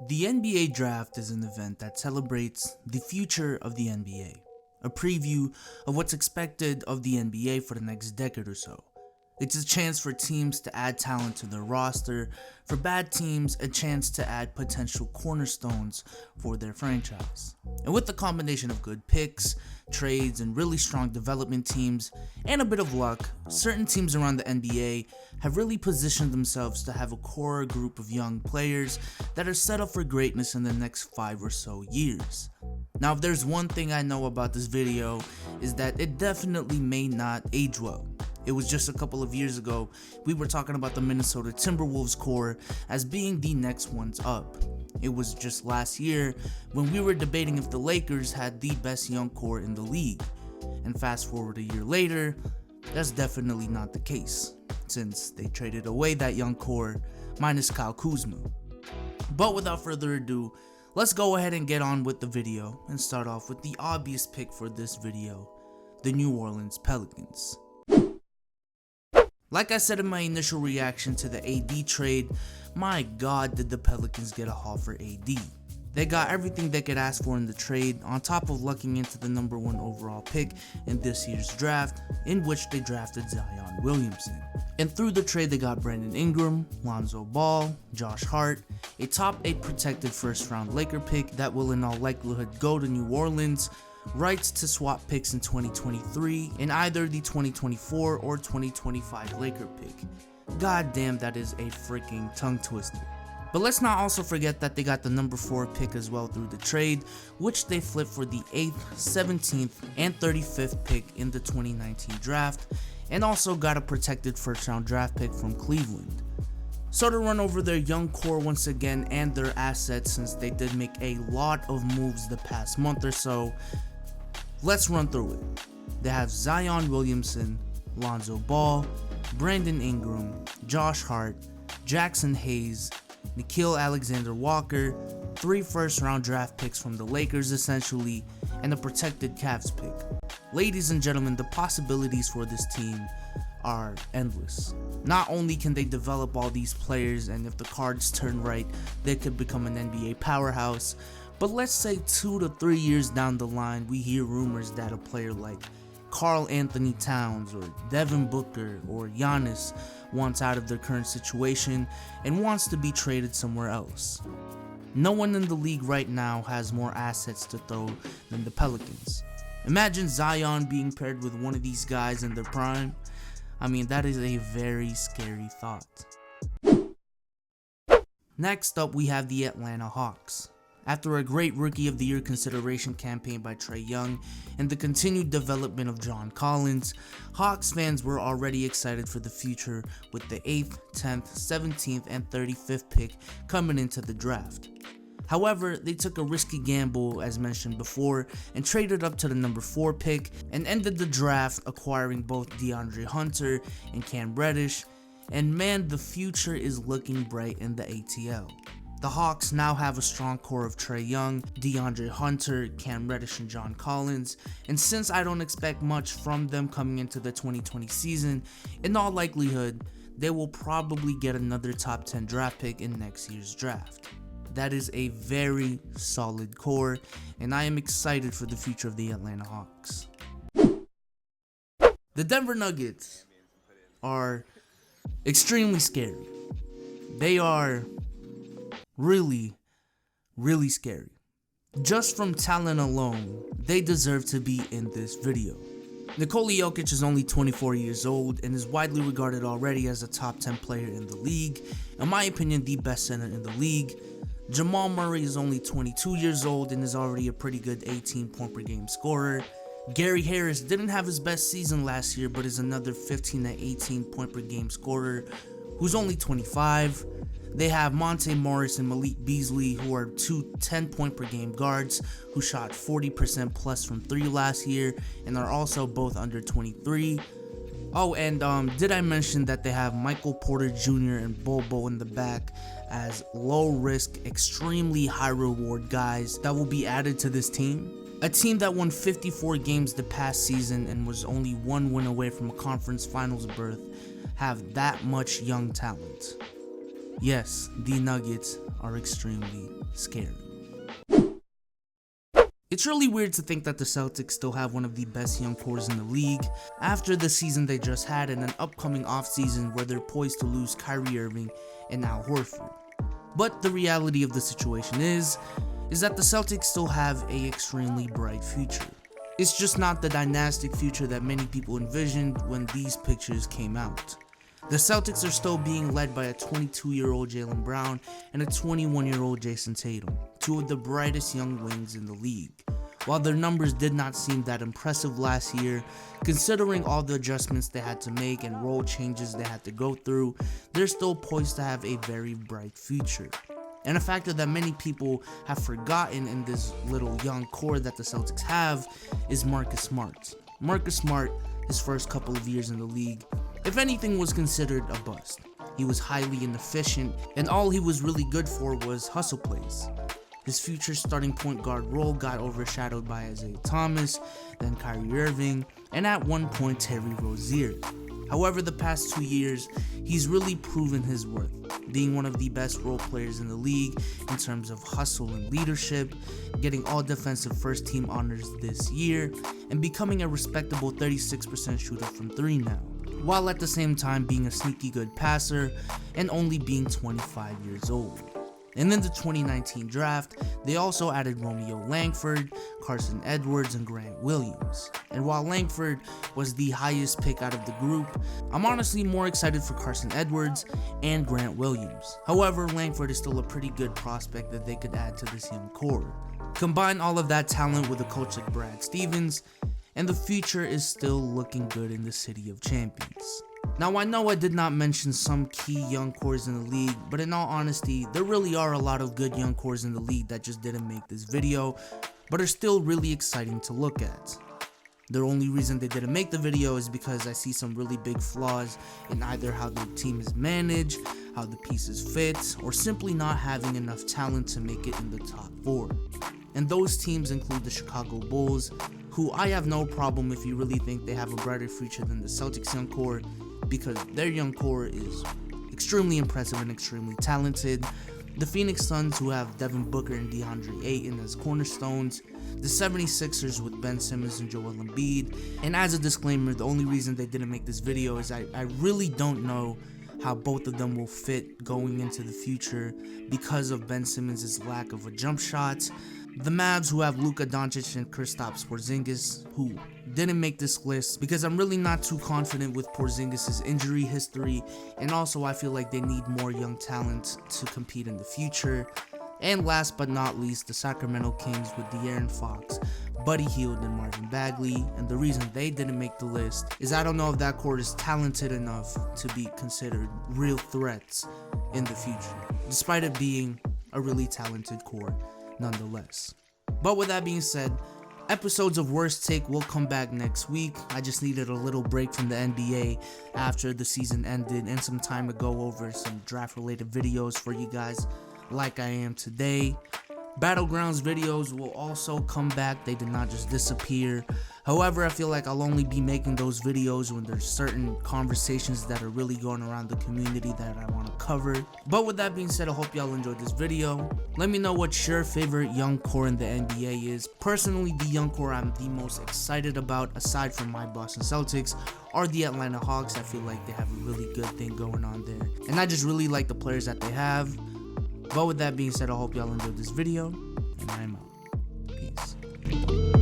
The NBA Draft is an event that celebrates the future of the NBA, a preview of what's expected of the NBA for the next decade or so. It's a chance for teams to add talent to their roster, for bad teams a chance to add potential cornerstones for their franchise. And with the combination of good picks, trades, and really strong development teams, and a bit of luck, certain teams around the NBA have really positioned themselves to have a core group of young players that are set up for greatness in the next 5 or so years. Now, if there's one thing I know about this video, is that it definitely may not age well. It was just a couple of years ago, we were talking about the Minnesota Timberwolves core as being the next ones up. It was just last year when we were debating if the Lakers had the best young core in the league. And fast forward a year later, that's definitely not the case, since they traded away that young core minus Kyle Kuzma. But without further ado, let's go ahead and get on with the video and start off with the obvious pick for this video, the New Orleans Pelicans. Like I said in my initial reaction to the AD trade, my god did the Pelicans get a haul for AD. They got everything they could ask for in the trade, on top of lucking into the number 1 overall pick in this year's draft, in which they drafted Zion Williamson. And through the trade they got Brandon Ingram, Lonzo Ball, Josh Hart, a top 8 protected first round Laker pick that will in all likelihood go to New Orleans, rights to swap picks in 2023 in either the 2024 or 2025 Laker pick. God damn, that is a freaking tongue twister. But let's not also forget that they got the number 4 pick as well through the trade, which they flipped for the 8th, 17th, and 35th pick in the 2019 draft, and also got a protected first round draft pick from Cleveland. So to run over their young core once again and their assets, since they did make a lot of moves the past month or so, let's run through it. They have Zion Williamson, Lonzo Ball, Brandon Ingram, Josh Hart, Jackson Hayes, Nickeil Alexander-Walker, 3 first round draft picks from the Lakers essentially, and a protected Cavs pick. Ladies and gentlemen, the possibilities for this team are endless. Not only can they develop all these players, and if the cards turn right, they could become an NBA powerhouse, but let's say 2 to 3 years down the line, we hear rumors that a player like Karl Anthony Towns or Devin Booker or Giannis wants out of their current situation and wants to be traded somewhere else. No one in the league right now has more assets to throw than the Pelicans. Imagine Zion being paired with one of these guys in their prime. I mean, that is a very scary thought. Next up, we have the Atlanta Hawks. After a great Rookie of the Year consideration campaign by Trae Young and the continued development of John Collins, Hawks fans were already excited for the future with the 8th, 10th, 17th, and 35th pick coming into the draft. However, they took a risky gamble, as mentioned before, and traded up to the number 4 pick and ended the draft acquiring both DeAndre Hunter and Cam Reddish, and man, the future is looking bright in the ATL. The Hawks now have a strong core of Trae Young, DeAndre Hunter, Cam Reddish, and John Collins, and since I don't expect much from them coming into the 2020 season, in all likelihood, they will probably get another top 10 draft pick in next year's draft. That is a very solid core, and I am excited for the future of the Atlanta Hawks. The Denver Nuggets are extremely scary. They are really scary. Just from talent alone, they deserve to be in this video. Nikola Jokic is only 24 years old and is widely regarded already as a top 10 player in the league. In my opinion, the best center in the league. Jamal Murray is only 22 years old and is already a pretty good 18 point per game scorer. Gary Harris didn't have his best season last year, but is another 15 to 18 point per game scorer who's only 25. They have Monte Morris and Malik Beasley, who are 2 10 point per game guards who shot 40% plus from 3 last year and are also both under 23. Oh, and did I mention that they have Michael Porter Jr. and Bobo in the back as low risk, extremely high reward guys that will be added to this team? A team that won 54 games the past season and was only 1 win away from a conference finals berth have that much young talent. Yes, the Nuggets are extremely scary. It's really weird to think that the Celtics still have one of the best young cores in the league after the season they just had and an upcoming offseason where they're poised to lose Kyrie Irving and Al Horford. But the reality of the situation is that the Celtics still have an extremely bright future. It's just not the dynastic future that many people envisioned when these pictures came out. The Celtics are still being led by a 22-year-old Jaylen Brown and a 21-year-old Jason Tatum, two of the brightest young wings in the league. While their numbers did not seem that impressive last year, considering all the adjustments they had to make and role changes they had to go through, they're still poised to have a very bright future. And a factor that many people have forgotten in this little young core that the Celtics have is Marcus Smart. Marcus Smart, his first couple of years in the league, if anything, was considered a bust. He was highly inefficient, and all he was really good for was hustle plays. His future starting point guard role got overshadowed by Isaiah Thomas, then Kyrie Irving, and at one point Terry Rozier. However, the past 2 years, he's really proven his worth, being one of the best role players in the league in terms of hustle and leadership, getting all defensive first team honors this year, and becoming a respectable 36% shooter from 3 now, while at the same time being a sneaky good passer and only being 25 years old. And in the 2019 draft, they also added Romeo Langford, Carson Edwards, and Grant Williams. And while Langford was the highest pick out of the group, I'm honestly more excited for Carson Edwards and Grant Williams. However, Langford is still a pretty good prospect that they could add to this young core. Combine all of that talent with a coach like Brad Stevens, and the future is still looking good in the City of Champions. Now, I know I did not mention some key young cores in the league, but in all honesty, there really are a lot of good young cores in the league that just didn't make this video, but are still really exciting to look at. The only reason they didn't make the video is because I see some really big flaws in either how the team is managed, how the pieces fit, or simply not having enough talent to make it in the top 4. And those teams include the Chicago Bulls, who I have no problem if you really think they have a brighter future than the Celtics young core, because their young core is extremely impressive and extremely talented. The Phoenix Suns, who have Devin Booker and DeAndre Ayton as cornerstones. The 76ers with Ben Simmons and Joel Embiid. And as a disclaimer, the only reason they didn't make this video is I really don't know how both of them will fit going into the future because of Ben Simmons' lack of a jump shot. The Mavs, who have Luka Doncic and Kristaps Porzingis, who didn't make this list because I'm really not too confident with Porzingis' injury history, and also I feel like they need more young talent to compete in the future. And last but not least, the Sacramento Kings with De'Aaron Fox, Buddy Hield, and Marvin Bagley. And the reason they didn't make the list is I don't know if that core is talented enough to be considered real threats in the future, despite it being a really talented core nonetheless. But with that being said, episodes of Worst Take will come back next week. I just needed a little break from the NBA after the season ended and some time to go over some draft related videos for you guys like I am today. Battlegrounds videos will also come back. They did not just disappear. However, I feel like I'll only be making those videos when there's certain conversations that are really going around the community that I want to cover. But with that being said, I hope y'all enjoyed this video. Let me know what your favorite young core in the NBA is. Personally, the young core I'm the most excited about, aside from my Boston Celtics, are the Atlanta Hawks. I feel like they have a really good thing going on there. And I just really like the players that they have. But with that being said, I hope y'all enjoyed this video, and I'm out. Peace.